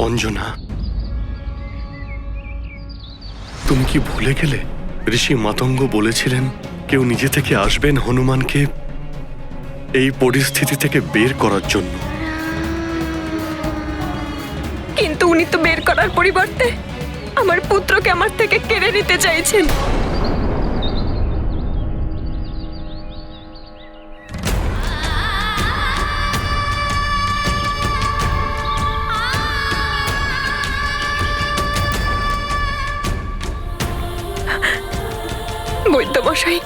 অঞ্জনা, তুমি কি ভুলে গেলে ঋষি মাতঙ্গ বলেছিলেন কেউ নিজে থেকে আসবেন হনুমানকে এই পরিস্থিতি থেকে বের করার জন্য? কিন্তু উনি তো বের করার পরিবর্তে আমার পুত্রকে আমার থেকে কেড়ে নিতে চাইছেন। বৈদ্যমশাই,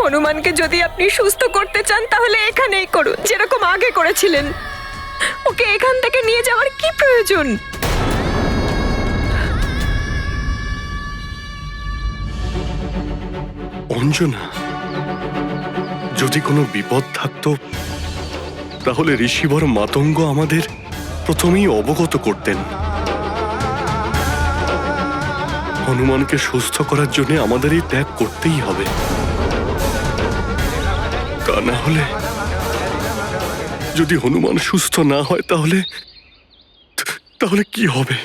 হনুমানকে যদি আপনি সুস্থ করতে চান তাহলে এখানেই করুন, যেরকম আগে করেছিলেন। ওকে এখান থেকে নিয়ে যাওয়ার কি প্রয়োজন? অঞ্জনা, যদি কোনো বিপদ থাকতো তাহলে ঋষিবর মাতঙ্গ আমাদের প্রথমেই অবগত করতেন। হনুমানকে সুস্থ করার জন্য আমাদের এই ত্যাগ করতেই হবে, তা না হলে যদি হনুমান সুস্থ না হয় তাহলে তাহলে কি হবে?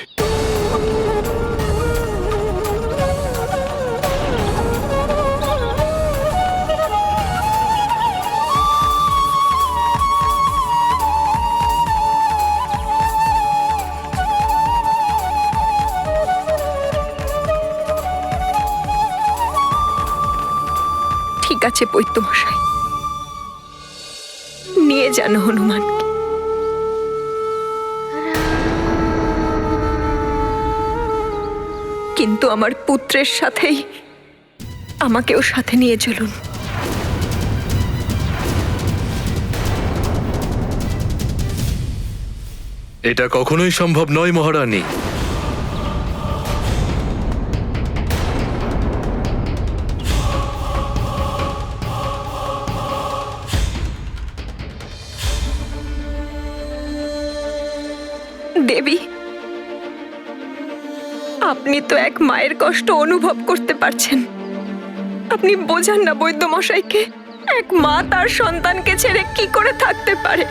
ঠিক আছে বৈদ্যমশাই, নিয়ে যান হনুমানকে। কিন্তু আমার পুত্রের সাথেই আমাকেও সাথে নিয়ে চলুন। এটা কখনোই সম্ভব নয় মহারানী। দেবী, আপনি তো এক মায়ের কষ্ট অনুভব করতে পারছেন। আপনি বোঝান না বৈদ্যমশাইকে, এক মা তার সন্তানকে ছেড়ে কি করে থাকতে পারে?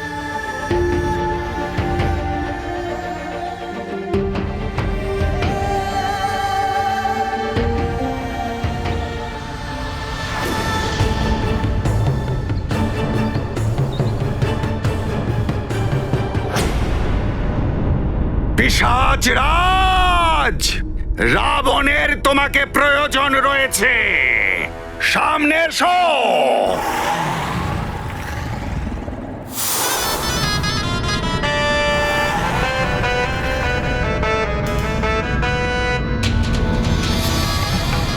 পিশাচরাজ, রাবণের তোমাকে প্রয়োজন রয়েছে। সামনে এসো।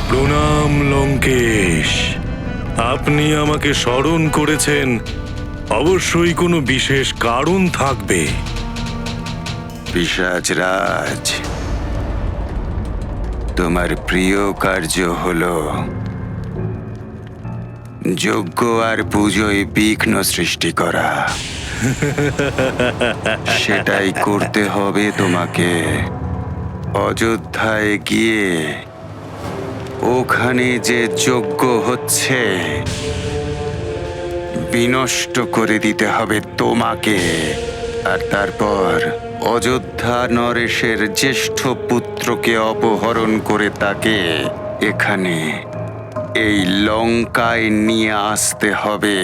প্রণাম লঙ্কেশ, আপনি আমাকে স্মরণ করেছেন, অবশ্যই কোনো বিশেষ কারণ থাকবে। পিশাচরাজ, তোমার প্রিয় কার্য হলো যজ্ঞ আর পুজোয় বিঘ্ন সৃষ্টি করা। সেটাই করতে হবে তোমাকে। অযোধ্যায় গিয়ে ওখানে যে যজ্ঞ হচ্ছে বিনষ্ট করে দিতে হবে তোমাকে। আর তারপর অযোধ্যা নরেশের জ্যেষ্ঠ পুত্রকে অপহরণ করে তাকে এখানে এই লঙ্কায় নিয়ে আসতে হবে।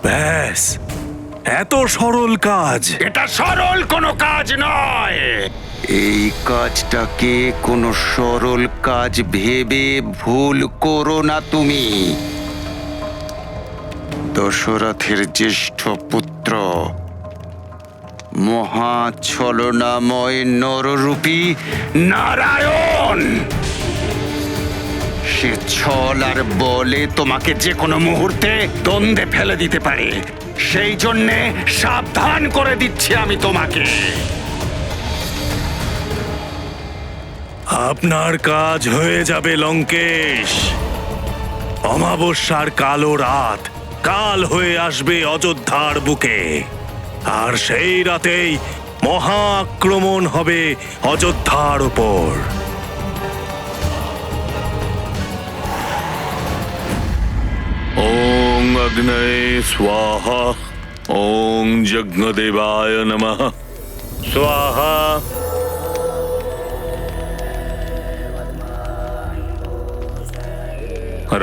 ব্যাস, এত সরল কাজ? এটা সরল কোনো কাজ নয়। এই কাজটাকে কোনো সরল কাজ ভেবে ভুল করো না তুমি। দশরথের জ্যেষ্ঠ পুত্র মহাছলনাময় নররূপী নারায়ণ, সে ছল আর বলে তোমাকে যে কোনো মুহূর্তে দ্বন্দ্বে ফেলে দিতে পারে। সেই জন্যে সাবধান করে দিচ্ছি আমি তোমাকে। আপনার কাজ হয়ে যাবে লঙ্কেশ। অমাবস্যার কালো রাত কাল হয়ে আসবে অযোধ্যার বুকে, আর সেই রাতেই মহা আক্রমণ হবে অযোধ্যার উপর। ওং অগ্নয়ে স্বাহা, ওং যজ্ঞদেবায় নমঃ। স্বাহা।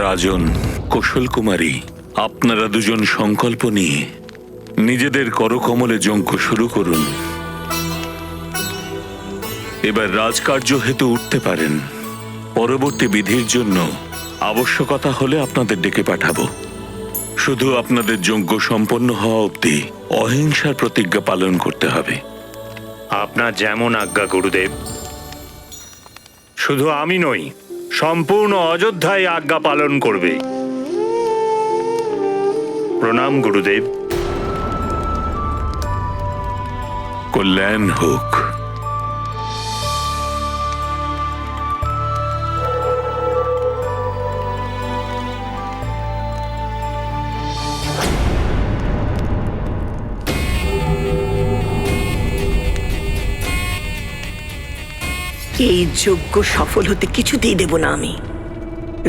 রাজন, কুশল কুমারী, আপনারা দুজন সংকল্প নিয়ে নিজেদের করকমলে যজ্ঞ শুরু করুন। এবার রাজকার্য হেতু উঠতে পারেন। পরবর্তী বিধির জন্য আবশ্যকতা হলে আপনাদের ডেকে পাঠাবো। শুধু আপনাদের যজ্ঞ সম্পন্ন হওয়া অবধি অহিংসার প্রতিজ্ঞা পালন করতে হবে। আপনার যেমন আজ্ঞা গুরুদেব। শুধু আমি নই, সম্পূর্ণ অযোধ্যায় আজ্ঞা পালন করবে। প্রণাম গুরুদেব। কল্যাণ হোক। এই যজ্ঞ সফল হতে কিছুতেই দেব না আমি।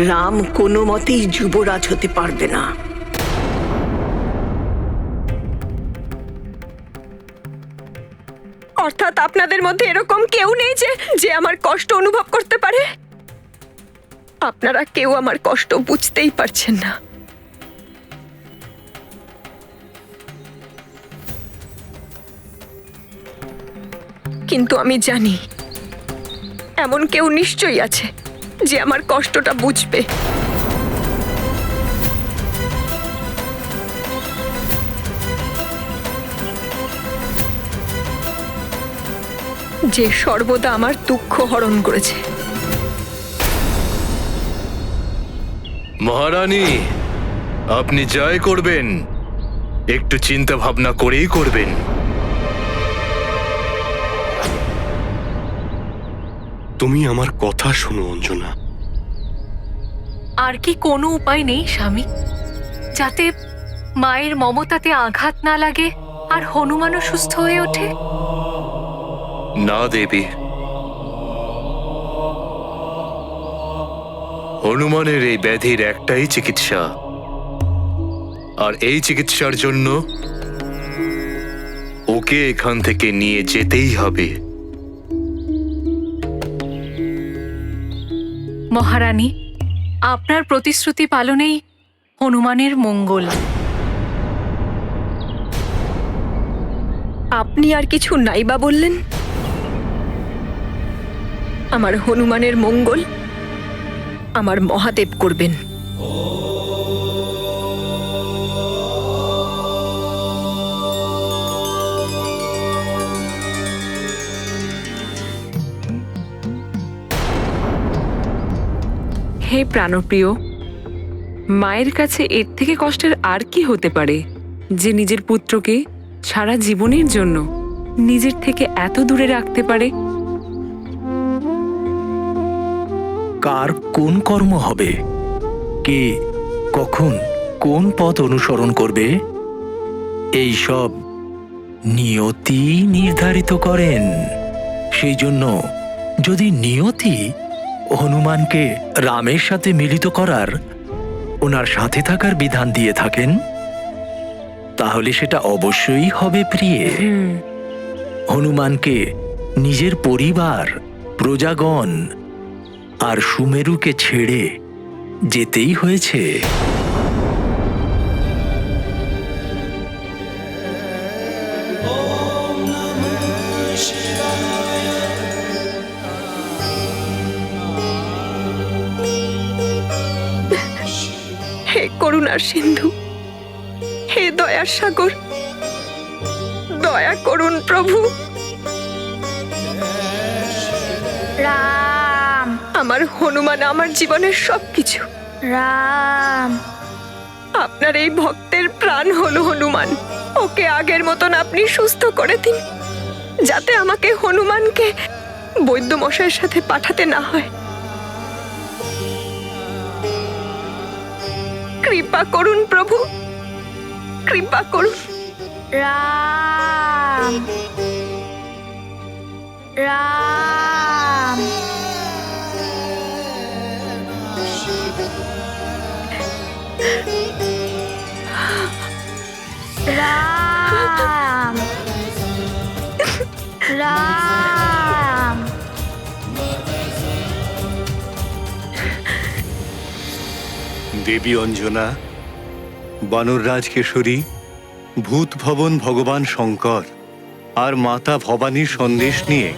রাম কোনো মতেই যুবরাজ হতে পারবে না। অর্থাৎ আপনাদের মধ্যে এরকম কেউ নেই যে যে আমার কষ্ট অনুভব করতে পারে? আপনারা কেউ আমার কষ্ট বুঝতেই পারছেন না। কিন্তু আমি জানি এমন কেউ নিশ্চয়ই আছে যে আমার কষ্টটা বুঝবে। যে সর্বদা আমার দুঃখ হরণ করেছে। মহারানী, আপনি যাই করবেন একটু চিন্তা ভাবনা করেই করবেন। তুমি আমার কথা শোনো অঞ্জনা। আর কি কোনো উপায় নেই স্বামী, যাতে মায়ের মমতাতে আঘাত না লাগে আর হনুমানও সুস্থ হয়ে ওঠে? না দেবী, হনুমানের এই ব্যাধির একটাই চিকিৎসা, আর এই চিকিৎসার জন্য ওকে এখান থেকে নিয়ে যেতেই হবে। মহারানী, আপনার প্রতিশ্রুতি পালনেই হনুমানের মঙ্গল। আপনি আর কিছু নাই বা বললেন? আমার হনুমানের মঙ্গল আমার মহাদেব করবেন। হে প্রাণপ্রিয়, মায়ের কাছে এর থেকে কষ্টের আর কি হতে পারে যে নিজের পুত্রকে সারা জীবনের জন্য নিজের থেকে এত দূরে রাখতে পারে? কার কোন কর্ম হবে, কে কখন কোন পথ অনুসরণ করবে, এই সব নিয়তি নির্ধারিত করেন। সেই জন্য যদি নিয়তি হনুমানকে রামের সাথে মিলিত করার, ওনার সাথে থাকার বিধান দিয়ে থাকেন, তাহলে সেটা অবশ্যই হবে প্রিয়ে। হনুমানকে নিজের পরিবার, প্রজাগণ আর সুমেরুকে ছেড়ে যেতেই হয়েছে। হে করুণার সিন্ধু, হে দয়ার সাগর, দয়া করুন প্রভু। রাম, আমার হনুমান আমার জীবনের সবকিছু। রাম, আপনার এই ভক্তের প্রাণ হলো হনুমান। ওকে আগের মতন আপনি সুস্থ করে দিন, যাতে আমাকে হনুমানকে বৈদ্য মশাইয়ের সাথে পাঠাতে না হয়। কৃপা করুন প্রভু, কৃপা করুন। রাম, রাম, রাম, দেবী অঞ্জনা, বানররাজ কেশরী, ভূত ভবন ভগবান শঙ্কর আর মাতা ভবানীর সন্দেশ নিয়ে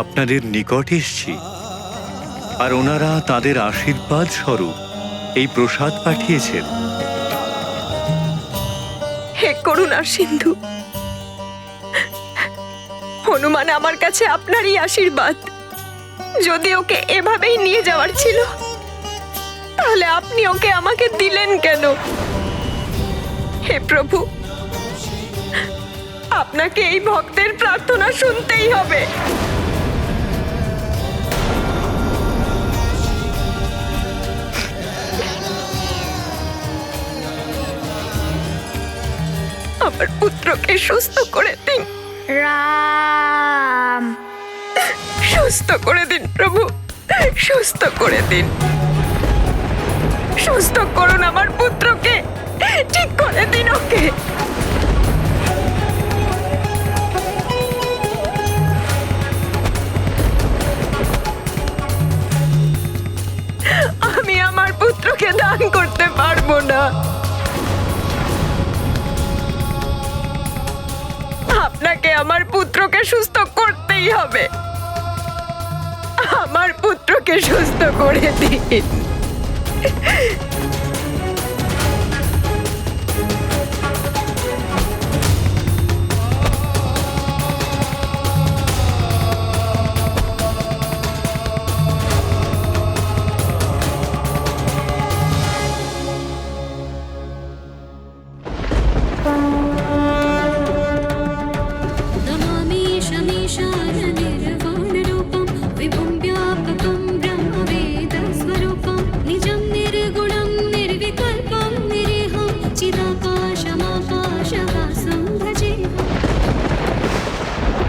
আপনাদের নিকট এসছি। আর ওনারা তাদের আশীর্বাদ স্বরূপ এই প্রসাদ পাঠিয়েছেন। হে করুণার সিন্ধু, হনুমান আমার কাছে আপনারই আশীর্বাদ। যদি ওকে এভাবেই নিয়ে যাওয়ার ছিল, তাহলে আপনি ওকে আমাকে দিলেন কেন? হে প্রভু, আপনাকে এই ভক্তের প্রার্থনা শুনতেই হবে। আমার পুত্রকে সুস্থ করে দিন। রাম সুস্থ করে দিন প্রভু, সুস্থ করে দিন। সুস্থ করুন আমার পুত্রকে, ঠিক করে দিন ওকে। আমি আমার পুত্রকে দান করতে পারবো না। আপনাকে আমার পুত্রকে সুস্থ করতেই হবে। আমার পুত্রকে সুস্থ করে দিন। नमामि शमीशाननिर्वाणरूपं विभुं व्यापकं ब्रह्मवेदस्वरूपं निजं निर्गुणं निर्विकल्पं निरीहं चिदाकाशमाकाशवासं भजेऽहम्।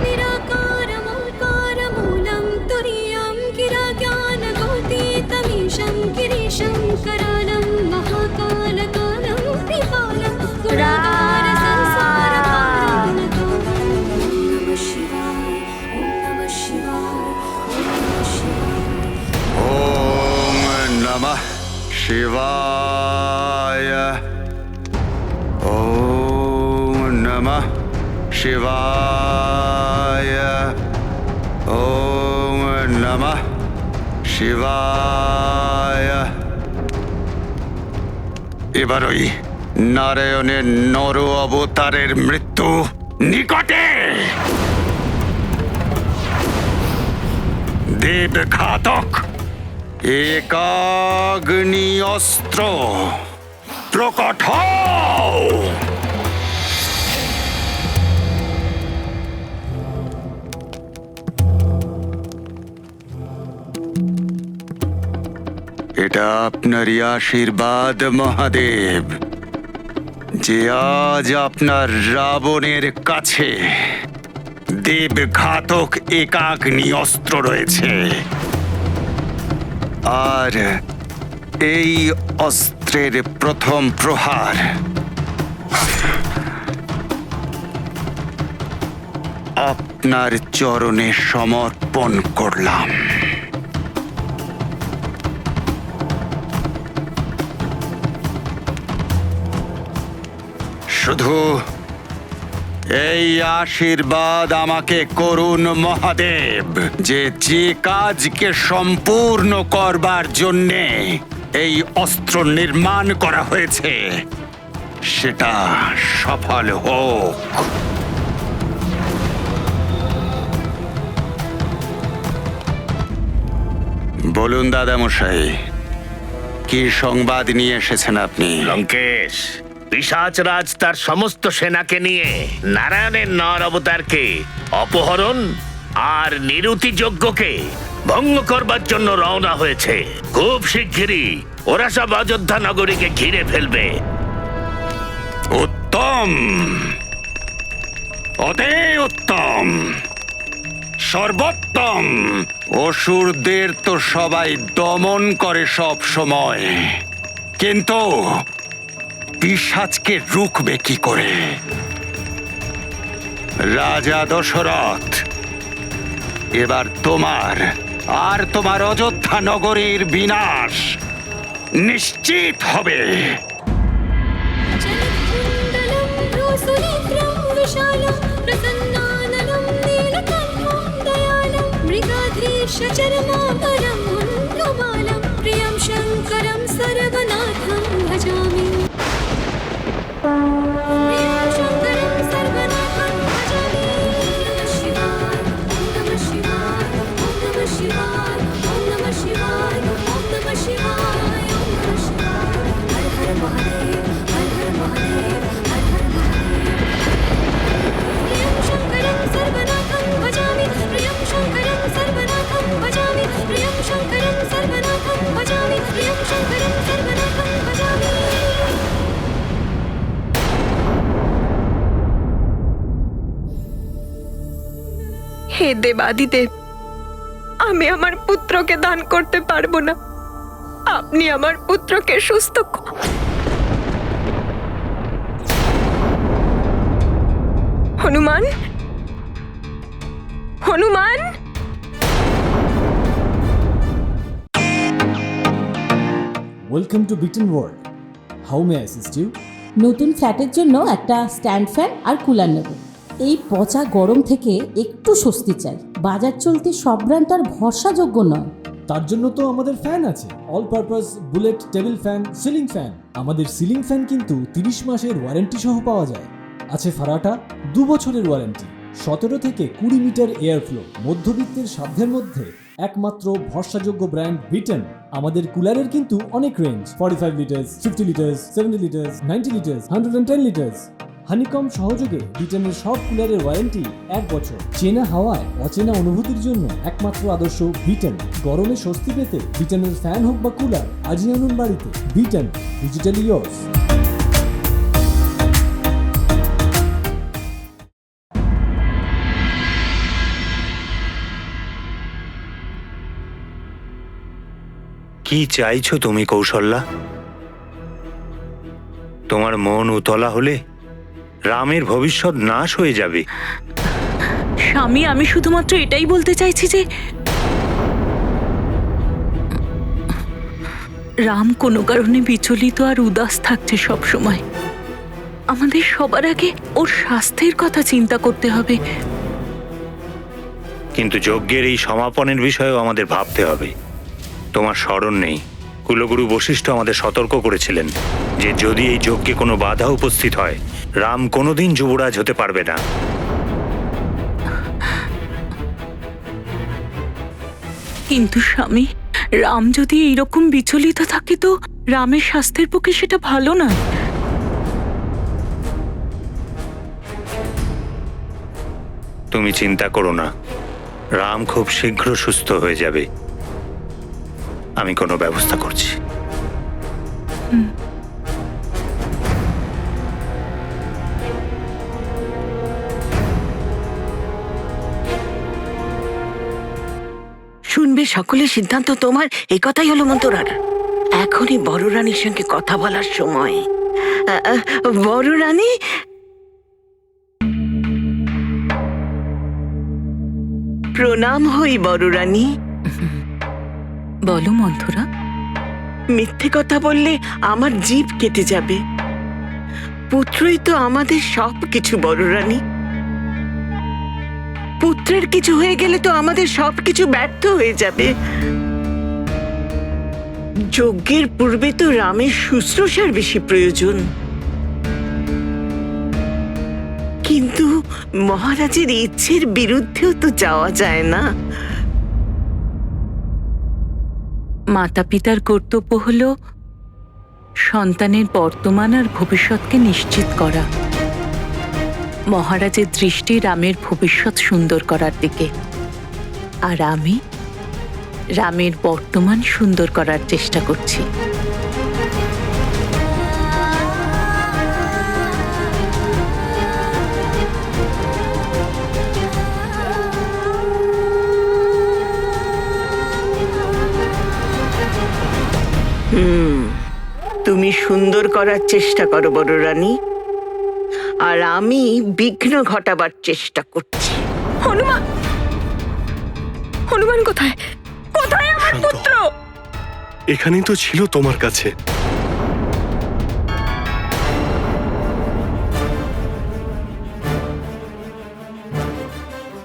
निराकारमोकारमूलं तुरीयं किराज्ञानगोतीतमीशं गिरीशं करालं महाकालकालं त्रिकालं गुणागार संसारभारं नतो। ओम नमः शिवाय। ओम नमः शिवाय। ओम नमः शिवाय। এবার ওই নারায়ণের নর অবতারের মৃত্যু নিকটে। দেব ঘাতক একাগ্নি অস্ত্র প্রকট হও। এটা আপনারই আশীর্বাদ মহাদেব, যে আজ আপনার রাবণের কাছে দেব ঘাতক একাগ্নি অস্ত্র রয়েছে। আর এই অস্ত্রের প্রথম প্রহার আপনার চরণে সমর্পণ করলাম। শুধু এই আশীর্বাদ আমাকে করুন মহাদেব, যে যে কাজকে সম্পূর্ণ করবার জন্যে এই অস্ত্র নির্মাণ করা হয়েছে সেটা সফল হোক। বলুন দাদামশাই, কি সংবাদ নিয়ে এসেছেন আপনি? লঙ্কেশ, পিশাচরাজ তার সমস্ত সেনাকে নিয়ে নারায়ণের নর অবতারকে অপহরণ আর নিরুতি যজ্ঞকে ভঙ্গ করবার জন্য রওনা হয়েছে। খুব শিগগিরই ওরা সব অযোধ্যা নগরীকে ঘিরে ফেলবে। উত্তম, অতি উত্তম, সর্বোত্তম। অসুরদের তো সবাই দমন করে সব সময়, কিন্তু পিশাচকে রুখবে কি করে? রাজা দশরথ, এবার তোমার আর তোমার অযোধ্যা নগরীর বিনাশ নিশ্চিত হবে। जलकुण्डलं भ्रूसुनेत्रं विशालं प्रसन्नाननं नीलकण्ठं दयालं मृगाधीशचर्माम्बरं मुण्डमालं प्रियं शङ्करं सर्वनाथं भजामि। प्रियं शङ्करं सर्वनाथं भजामि। नमः शिवाय, ॐ नमः शिवाय, ॐ नमः शिवाय, ॐ नमः शिवाय, ॐ नमः शिवाय, ॐ नमः शिवाय। हर हर महादेव, हर हर महादेव, हर हर महादेव। प्रियं शङ्करं सर्वनाथं भजामि। प्रियं शङ्करं सर्वनाथं भजामि। प्रियं शङ्करं सर्वनाथं भजामि। प्रियं शङ्करं सर्वनाथं भजामि। হে দেবাদিদেব, আমি আমার পুত্রকে দান করতে পারবো না। আপনি আমার পুত্রকে সুস্থ Hanuman, Hanuman. Welcome to Britain world. How may assist you? নতুন ফ্ল্যাটের জন্য একটা স্ট্যান্ড ফ্যান আর কুলার নেব। এই পচা গরম থেকে একটু স্বস্তি চাই। বাজার চলতে সব ব্র্যান্ড আর ভরসাযোগ্য নয়। তার জন্য তো আমাদের ফ্যান আছে, all purpose bullet table fan, ceiling fan. আমাদের সিলিং ফ্যান কিন্তু 30 মাসের ওয়ারেন্টি সহ পাওয়া যায়। আছে ফারাটা 2 বছরের ওয়ারেন্টি, 17 থেকে 20 মিটার এয়ার ফ্লো, মধ্যবিত্তের সাধ্যের মধ্যে একমাত্র ভরসাযোগ্য ব্র্যান্ড বিটেন। আমাদের কুলারের কিন্তু অনেক range, 45 litres, 50 litres, 70 litres, 90 litres, 110 litres. Honeycomb সহযোগে বিটেনের সব কুলারের ওয়ারেন্টি 1 বছর। চেনা হাওয়ায় অচেনা অনুভূতির জন্য একমাত্র আদর্শ বিটেন। গরমে স্বস্তি পেতে বিটেনের ফ্যান হোক বা কুলার, আজই আনুন বাড়িতে। Beaten, digitally years. কি চাইছো তুমি কৌশল্যা? তোমার মন উতলা হলে রামের ভবিষ্যৎ নাশ হয়ে যাবে। স্বামী, আমি শুধুমাত্র এটাই বলতে চাইছি যে রাম কোনো কারণে বিচলিত আর উদাস থাকছে সব সময়। আমাদের সবার আগে ওর স্বাস্থ্যের কথা চিন্তা করতে হবে। কিন্তু যজ্ঞের এই সমাপনের বিষয়েও আমাদের ভাবতে হবে। তোমার স্মরণ নেই, কুলগুরু বশিষ্ঠ আমাদের সতর্ক করেছিলেন যে যদি এই যজ্ঞে কোনো বাধা উপস্থিত হয়, রাম কোনোদিন যুবরাজ হতে পারবে না। কিন্তু স্বামী, রাম যদি এইরকম বিচলিত থাকে তো রামের স্বাস্থ্যের পক্ষে সেটা ভালো নয়। তুমি চিন্তা করো না, রাম খুব শীঘ্র সুস্থ হয়ে যাবে। আমি কোনো ব্যবস্থা করছি। শুনবে, সকলের সিদ্ধান্ত তোমার। এই কথাই হলো মন্তরার। এখনই বড় রানীর সঙ্গে কথা বলার সময়। বড় রানী, প্রণাম হই বড় রানী। বলো মন্থরা। মিথ্যে কথা বললে আমার জিভ কেটে যাবে। পুত্রই তো আমাদের সব কিছু বড় রানী। পুত্রের কিছু হয়ে গেলে তো আমাদের সব কিছু ব্যর্থ হয়ে যাবে। যজ্ঞের পূর্বে তো রামের শুশ্রূষার বেশি প্রয়োজন। কিন্তু মহারাজের ইচ্ছের বিরুদ্ধেও তো যাওয়া যায় না। মাতা পিতার কর্তব্য হল সন্তানের বর্তমান আর ভবিষ্যৎকে নিশ্চিত করা। মহারাজের দৃষ্টি রামের ভবিষ্যৎ সুন্দর করার দিকে, আর আমি রামের বর্তমান সুন্দর করার চেষ্টা করছি। তুমি সুন্দর করার চেষ্টা করো বড় রানী, আর আমি বিঘ্ন ঘটাবার চেষ্টা করছি। হনুমান, হনুমান কোথায়? কোথায় আমার পুত্র? এখানেই তো ছিল তোমার কাছে।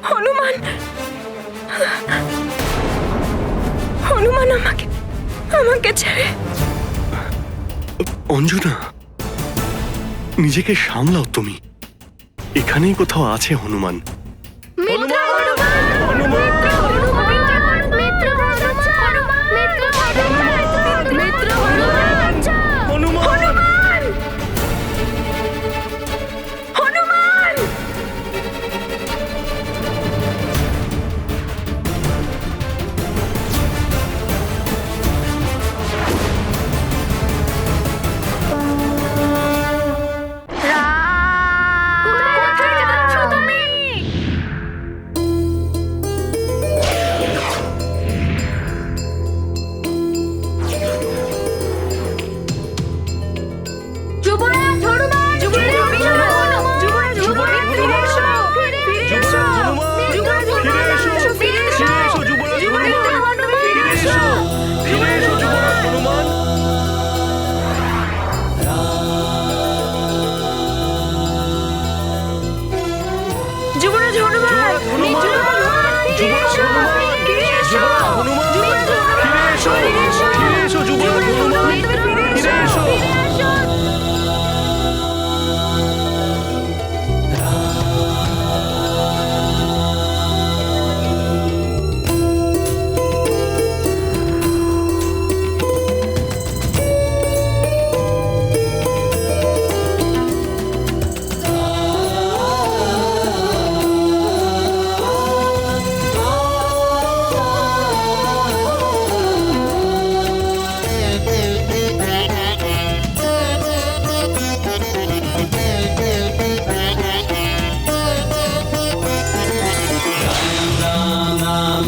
হনুমান, হনুমান আমাকে আমাকে ছেড়ে। অঞ্জনা, নিজেকে সামলাও তুমি। এখানেই কোথাও আছে Hanuman.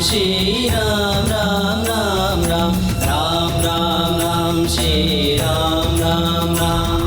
Shri Ram Ram Ram Ram Ram Ram Ram Shri Ram Ram Ram